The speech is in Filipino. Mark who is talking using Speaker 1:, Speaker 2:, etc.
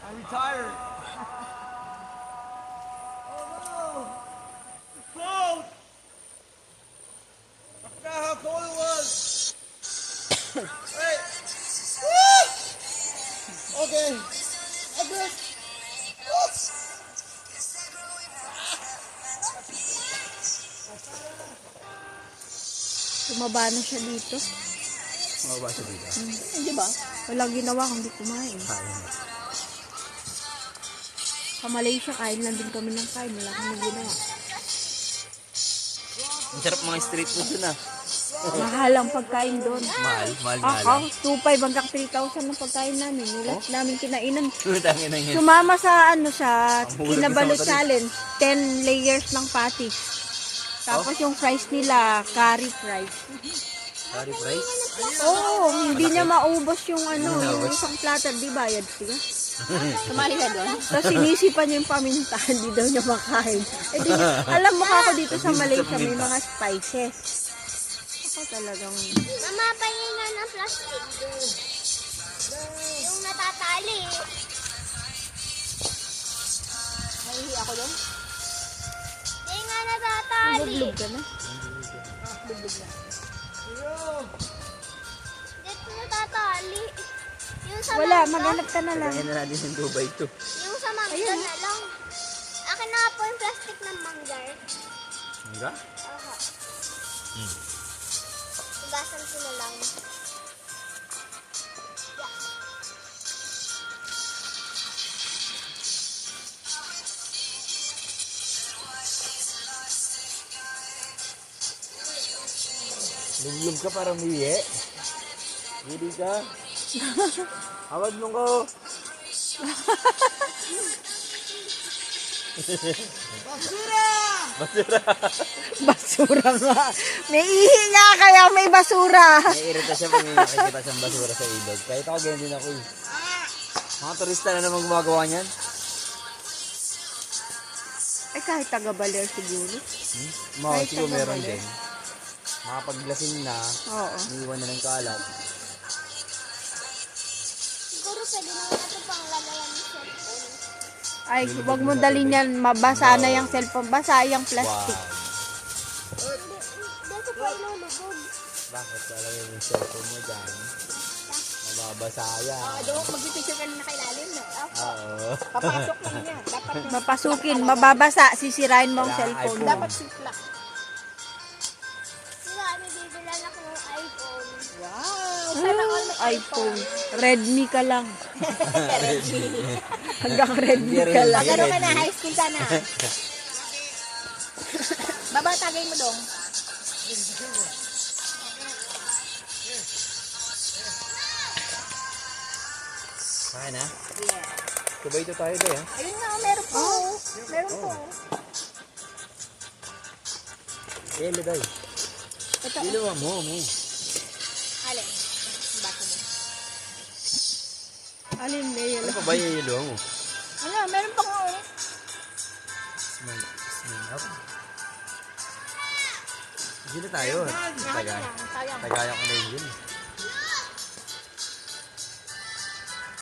Speaker 1: I'm retired. Oh no! It's cold! I forgot how cold it was. Wait. Woo! Okay. I'm good.
Speaker 2: Tumaba na siya dito.
Speaker 1: Mababa siya dito.
Speaker 2: Di ba? Walang ginawa kundi kumain. Sa Malaysia, kain lang din kami ng kain. Wala kami ginawa.
Speaker 1: Ang sarap mga street food dun ah.
Speaker 2: Mahal ang pagkain doon.
Speaker 1: Mahal
Speaker 2: Ako, 2,500 hanggang 3,000 ang pagkain namin. Nilas namin kinainan.
Speaker 1: Tangin na yun.
Speaker 2: Sumama sa sa
Speaker 1: Ang hulog
Speaker 2: Kinabalu
Speaker 1: sa mata
Speaker 2: challenge. 10 layers ng patties. Tapos yung fries nila, curry fries.
Speaker 1: Curry fries?
Speaker 2: Oo, hindi niya maubos yung yung isang platter. Di bayad siya.
Speaker 3: Sumali ka doon?
Speaker 2: Tapos sinisipan niya yung paminta. Hindi daw niya makain. Alam mo ako dito sa Malaysia, may mga spices. Ako talagang...
Speaker 3: Mama, pahingin nga ng plastic. Yung natatali. Nahihi ako doon? Hindi nga natatali.
Speaker 2: Bublog ka na.
Speaker 3: Dito natatali. Yung sa
Speaker 2: Wala,
Speaker 3: mangga,
Speaker 2: maghanap ka na lang.
Speaker 1: Kaya na natin yung Dubai to.
Speaker 3: yung sa mangga na lang. Akin na po yung plastic ng manggar.
Speaker 1: Hangga?
Speaker 3: Aha. Tugasan ko na lang.
Speaker 1: Lublog ka para umiwi. Hindi ka. Hawag mo ko.
Speaker 2: Basura nga. May ihi nga kaya may basura.
Speaker 1: Naiirita siya pag may nakikita siyang basura sa ilog. Kahit ako ganyan din ako eh. Mga turista na naman gumagawa niyan.
Speaker 2: Ay, kahit taga-baler siguro.
Speaker 1: Mga
Speaker 2: Kahit
Speaker 1: siguro meron
Speaker 2: taga-baler.
Speaker 1: din. Makapaglasing na,
Speaker 2: Oo.
Speaker 1: iniwan na ng kalat.
Speaker 3: Siguro pwede na ito pang lagayan ng cellphone.
Speaker 2: Ay, huwag mo dalhin yan. Mabasa na yung cellphone. Basa yung plastic.
Speaker 3: Dito pa ilulubog.
Speaker 1: Bakit talaga yung cellphone mo dyan? Mababasa yan.
Speaker 3: Doon, mag-picture ka na kailalim, no?
Speaker 1: Oo.
Speaker 3: Papasok lang niya. Dapat
Speaker 2: Mapasukin, mababasa, sisirain mo ang
Speaker 1: Wala,
Speaker 2: cellphone
Speaker 1: iPhone.
Speaker 2: mo.
Speaker 3: siplak. Sila, may bibilan ako ng iPhone.
Speaker 2: Wow,
Speaker 3: Sana all may
Speaker 2: iPhone. Redmi ka lang. Hanggang Redmi
Speaker 1: Hindi rin
Speaker 2: ka lang.
Speaker 1: yun.
Speaker 3: Magano ka na, high school ka na. Babatagay mo dong.
Speaker 1: Kaya na?
Speaker 3: Yeah.
Speaker 1: Sabay ito tayo doon.
Speaker 3: Ayun nga, meron po. Meron po.
Speaker 1: Kaya doy.
Speaker 3: Ito.
Speaker 1: Ilawa mo.
Speaker 3: Alin? Bato mo.
Speaker 2: Alin na yun?
Speaker 1: Ano pa ba yung ilawa mo?
Speaker 3: Ano, meron pa nga.
Speaker 1: Smile up. Hindi na tayo.
Speaker 3: Sayang.
Speaker 1: Tagaya ko na yun.